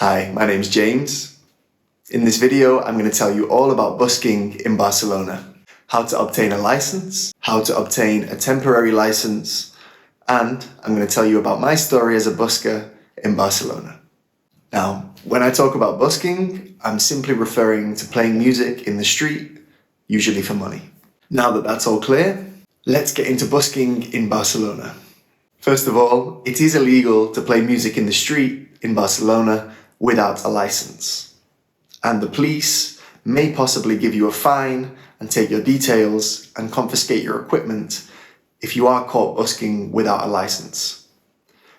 Hi, my name's James. In this video, I'm going to tell you all about busking in Barcelona, how to obtain a license, how to obtain a temporary license, and I'm going to tell you about my story as a busker in Barcelona. Now, when I talk about busking, I'm simply referring to playing music in the street, usually for money. Now that that's all clear, let's get into busking in Barcelona. First of all, it is illegal to play music in the street in Barcelona without a license. And the police may possibly give you a fine and take your details and confiscate your equipment if you are caught busking without a license.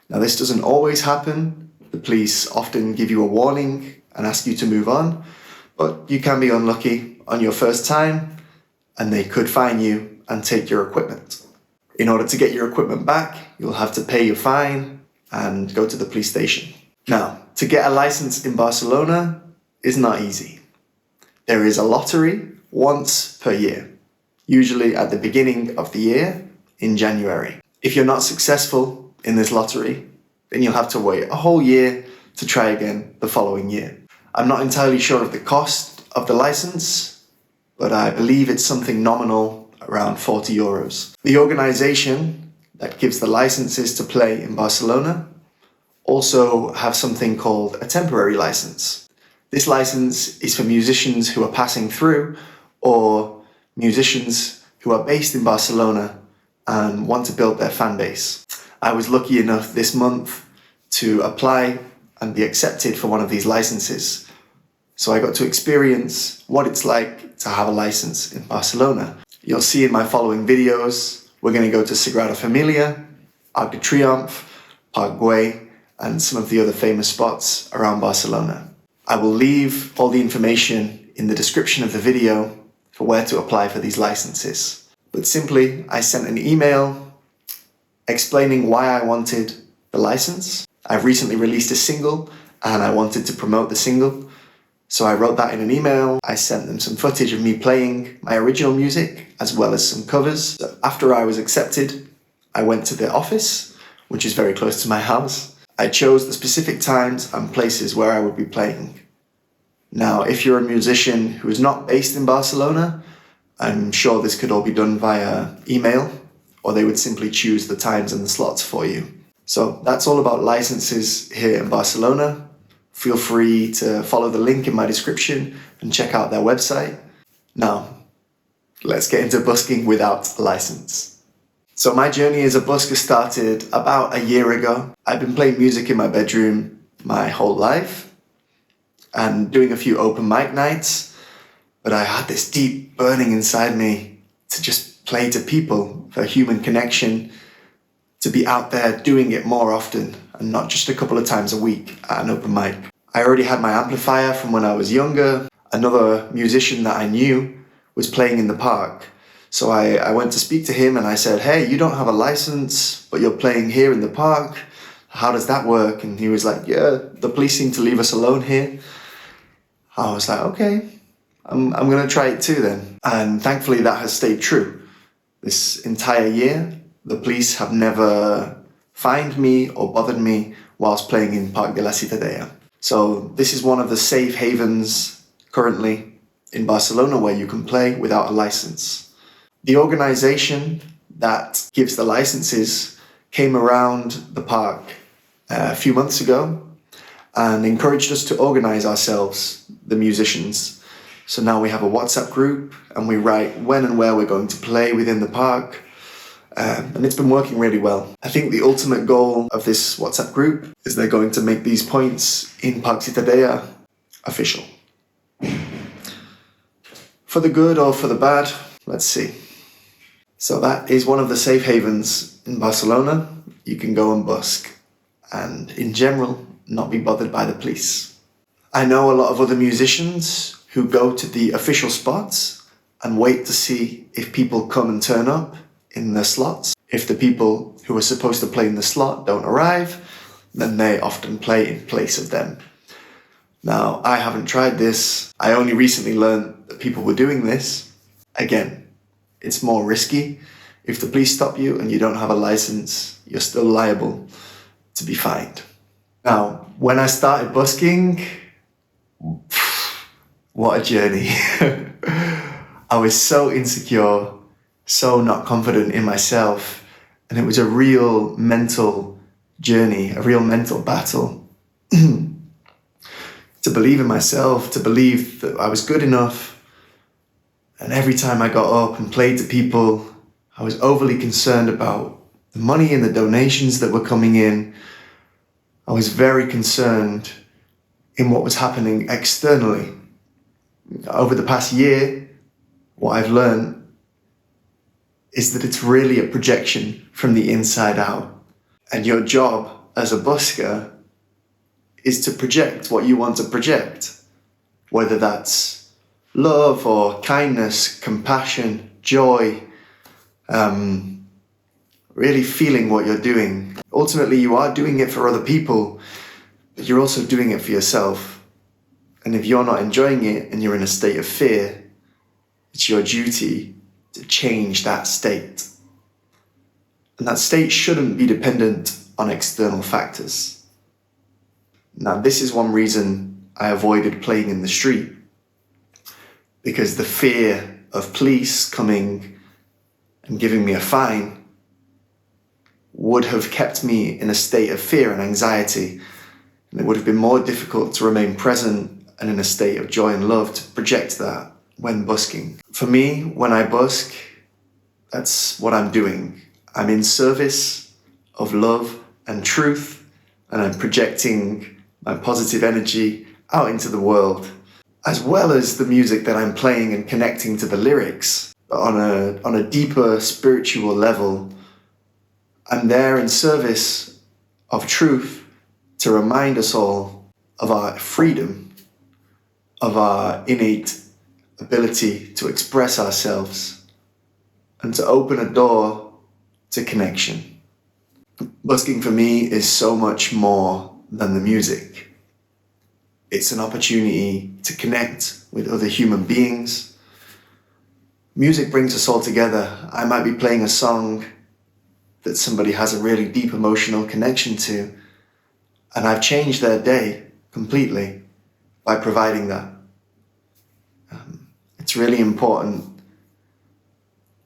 Now, this doesn't always happen. The police often give you a warning and ask you to move on, but you can be unlucky on your first time and they could fine you and take your equipment. In order to get your equipment back, you'll have to pay your fine and go to the police station. Now, to get a license in Barcelona is not easy. There is a lottery once per year, usually at the beginning of the year in January. If you're not successful in this lottery, then you'll have to wait a whole year to try again the following year. I'm not entirely sure of the cost of the license, but I believe it's something nominal, around 40 euros. The organization that gives the licenses to play in Barcelona also have something called a temporary license. This license is for musicians who are passing through or musicians who are based in Barcelona and want to build their fan base. I was lucky enough this month to apply and be accepted for one of these licenses. So I got to experience what it's like to have a license in Barcelona. You'll see in my following videos, we're going to go to Sagrada Familia, Arc de Triomphe, Parc Güell, and some of the other famous spots around Barcelona. I will leave all the information in the description of the video for where to apply for these licenses. But simply, I sent an email explaining why I wanted the license. I've recently released a single and I wanted to promote the single. So I wrote that in an email. I sent them some footage of me playing my original music as well as some covers. So after I was accepted, I went to the office, which is very close to my house. I chose the specific times and places where I would be playing. Now, if you're a musician who is not based in Barcelona, I'm sure this could all be done via email, or they would simply choose the times and the slots for you. So that's all about licenses here in Barcelona. Feel free to follow the link in my description and check out their website. Now, let's get into busking without a license. So my journey as a busker started about a year ago. I've been playing music in my bedroom my whole life and doing a few open mic nights, but I had this deep burning inside me to just play to people for human connection, to be out there doing it more often and not just a couple of times a week at an open mic. I already had my amplifier from when I was younger. Another musician that I knew was playing in the park. So I went to speak to him and I said, hey, you don't have a license, but you're playing here in the park. How does that work? And he was like, yeah, the police seem to leave us alone here. I was like, okay, I'm going to try it too then. And thankfully that has stayed true. This entire year, the police have never fined me or bothered me whilst playing in Parc de la Ciutadella. So this is one of the safe havens currently in Barcelona where you can play without a license. The organization that gives the licenses came around the park a few months ago and encouraged us to organize ourselves, the musicians. So now we have a WhatsApp group and we write when and where we're going to play within the park. And it's been working really well. I think the ultimate goal of this WhatsApp group is they're going to make these points in Parc Ciutadella official. For the good or for the bad, let's see. So that is one of the safe havens in Barcelona. You can go and busk and in general not be bothered by the police. I know a lot of other musicians who go to the official spots and wait to see if people come and turn up in the slots. If the people who are supposed to play in the slot don't arrive, then they often play in place of them. Now, I haven't tried this. I only recently learned that people were doing this. Again, it's more risky. If the police stop you and you don't have a license, you're still liable to be fined. Now, when I started busking, what a journey. I was so insecure, so not confident in myself, and it was a real mental journey, a real mental battle. To believe in myself, to believe that I was good enough. And every time I got up and played to people, I was overly concerned about the money and the donations that were coming in. I was very concerned in what was happening externally. Over the past year, what I've learned is that it's really a projection from the inside out. And your job as a busker is to project what you want to project, whether that's love or kindness, compassion, joy, really feeling what you're doing. Ultimately, you are doing it for other people, but you're also doing it for yourself. And if you're not enjoying it and you're in a state of fear, it's your duty to change that state. And that state shouldn't be dependent on external factors. Now, this is one reason I avoided playing in the street, because the fear of police coming and giving me a fine would have kept me in a state of fear and anxiety, and it would have been more difficult to remain present and in a state of joy and love to project that when busking. For me, when I busk, that's what I'm doing. I'm in service of love and truth, and I'm projecting my positive energy out into the world, as well as the music that I'm playing and connecting to the lyrics. But on a deeper spiritual level, I'm there in service of truth to remind us all of our freedom, of our innate ability to express ourselves, and to open a door to connection. Busking for me is so much more than the music. It's an opportunity to connect with other human beings. Music brings us all together. I might be playing a song that somebody has a really deep emotional connection to, and I've changed their day completely by providing that. It's really important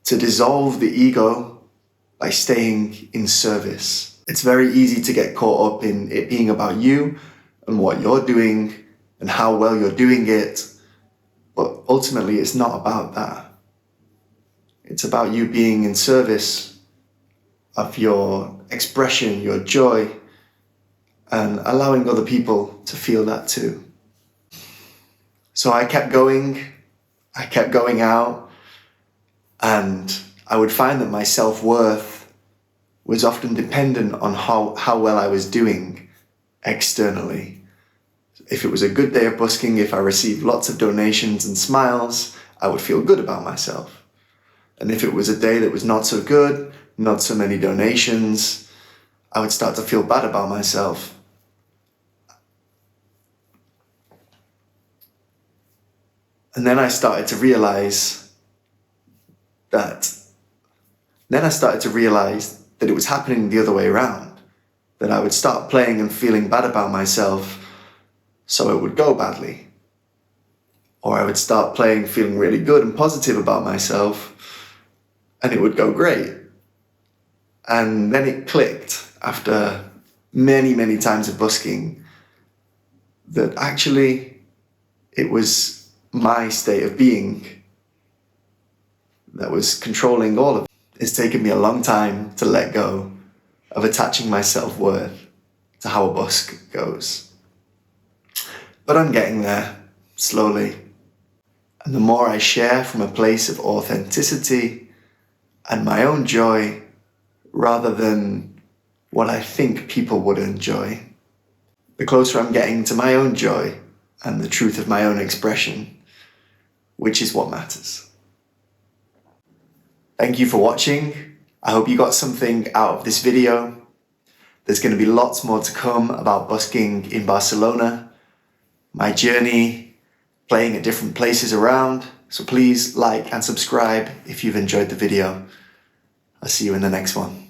to dissolve the ego by staying in service. It's very easy to get caught up in it being about you and what you're doing and how well you're doing it, but ultimately it's not about that. It's about you being in service of your expression, your joy, and allowing other people to feel that too. So I kept going out, and I would find that my self-worth was often dependent on how well I was doing externally. If it was a good day of busking, if I received lots of donations and smiles, I would feel good about myself. And if it was a day that was not so good, not so many donations, I would start to feel bad about myself. And then I started to realize that it was happening the other way around, that I would start playing and feeling bad about myself, so it would go badly. Or I would start playing feeling really good and positive about myself, and it would go great. And then it clicked after many, many times of busking that actually it was my state of being that was controlling all of it. It's taken me a long time to let go of attaching my self-worth to how a busk goes. But I'm getting there, slowly. And the more I share from a place of authenticity and my own joy, rather than what I think people would enjoy, the closer I'm getting to my own joy and the truth of my own expression, which is what matters. Thank you for watching. I hope you got something out of this video. There's going to be lots more to come about busking in Barcelona, my journey, playing at different places around. So please like and subscribe if you've enjoyed the video. I'll see you in the next one.